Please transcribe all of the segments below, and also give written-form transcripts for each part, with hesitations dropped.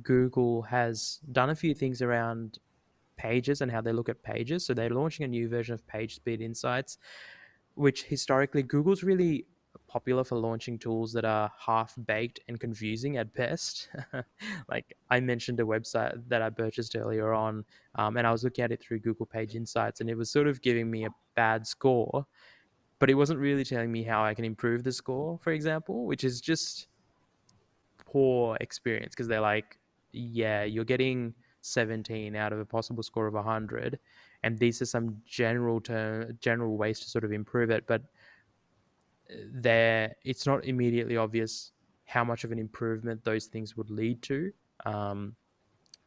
Google has done a few things around pages and how they look at pages. So they're launching a new version of PageSpeed Insights, which historically Google's really popular for launching tools that are half baked and confusing at best. Like I mentioned a website that I purchased earlier on, and I was looking at it through Google Page Insights, and it was sort of giving me a bad score, but it wasn't really telling me how I can improve the score, for example, which is just poor experience because they're like, yeah, you're getting 17 out of a possible score of 100, and these are some general ways to sort of improve it, but there it's not immediately obvious how much of an improvement those things would lead to. Um,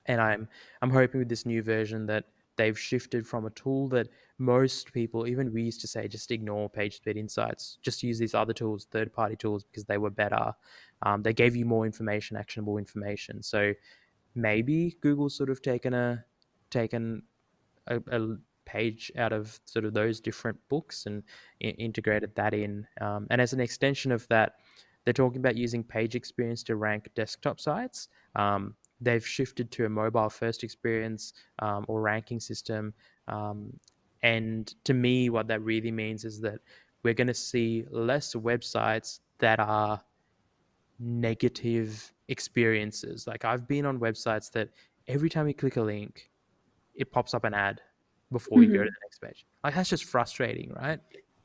and I'm hoping with this new version that they've shifted from a tool that most people, even we used to say, just ignore PageSpeed Insights, just use these other tools, third-party tools, because they were better. They gave you more information, actionable information. So maybe Google's sort of taken a page out of sort of those different books and integrated that in. And as an extension of that, they're talking about using page experience to rank desktop sites. They've shifted to a mobile first experience or ranking system. And to me, what that really means is that we're going to see less websites that are negative experiences. Like I've been on websites that every time you click a link, it pops up an ad before you go to Mhm. the next page. Like that's just frustrating, right?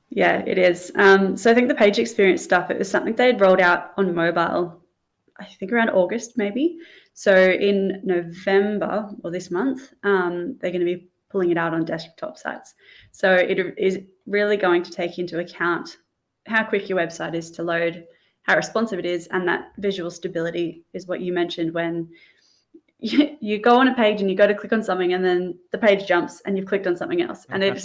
Yeah, it is. So I think the page experience stuff, it was something they'd rolled out on mobile, I think around August maybe. So in November or this month, they're going to be pulling it out on desktop sites. So it is really going to take into account how quick your website is to load, how responsive it is, and that visual stability is what you mentioned when you go on a page and you go to click on something and then the page jumps and you've clicked on something else and it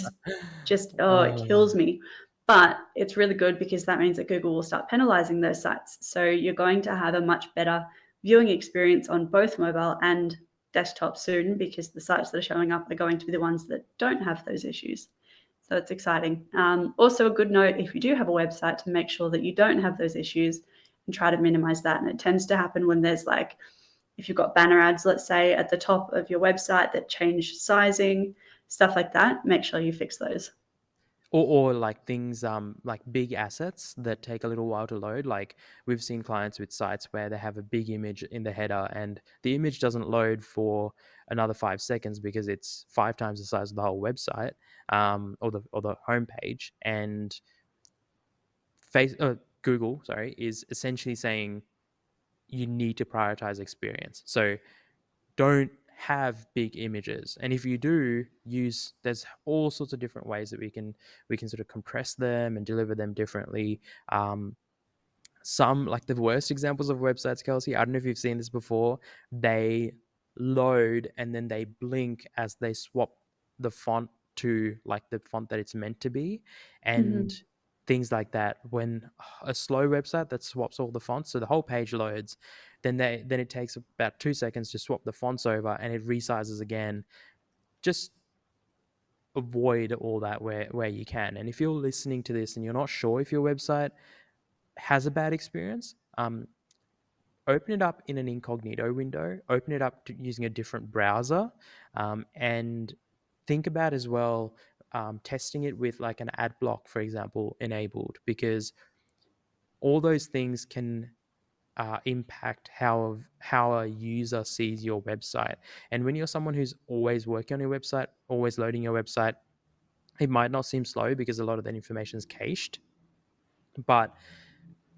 just it kills Uh, me. But it's really good because that means that Google will start penalizing those sites, so you're going to have a much better viewing experience on both mobile and desktop soon, because the sites that are showing up are going to be the ones that don't have those issues. So it's exciting. Also a good note, if you do have a website, to make sure that you don't have those issues and try to minimize that. And it tends to happen when there's like, if you've got banner ads, let's say, at the top of your website that change sizing, stuff like that, make sure you fix those. or like things like big assets that take a little while to load. Like we've seen clients with sites where they have a big image in the header and the image doesn't load for another 5 seconds because it's 5 times the size of the whole website, or the homepage. And Google, sorry, is essentially saying you need to prioritize experience. So don't have big images, and if you do, use there's all sorts of different ways that we can sort of compress them and deliver them differently. Some, like the worst examples of websites, Kelsey, I don't know if you've seen this before, they load and then they blink as they swap the font to like the font that it's meant to be, and Mm-hmm. things like that. When a slow website that swaps all the fonts, so the whole page loads, then it takes about 2 seconds to swap the fonts over and it resizes again. Just avoid all that where you can. And if you're listening to this and you're not sure if your website has a bad experience, open it up in an incognito window, open it up using a different browser, and think about as well testing it with like an ad block, for example, enabled, because all those things can impact how a user sees your website. And when you're someone who's always working on your website, always loading your website, it might not seem slow because a lot of that information is cached, but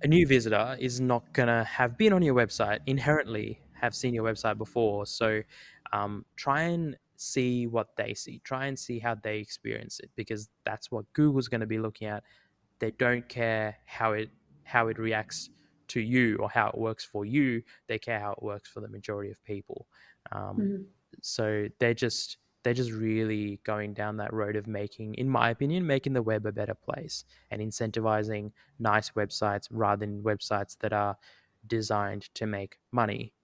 a new visitor is not going to have been on your website, inherently have seen your website before. So try and see what they see. Try and see how they experience it, because that's what Google's going to be looking at. They don't care how it reacts to you or how it works for you. They care how it works for the majority of people. Um, Mm-hmm. so they're just really going down that road of making, in my opinion, making the web a better place and incentivizing nice websites rather than websites that are designed to make money.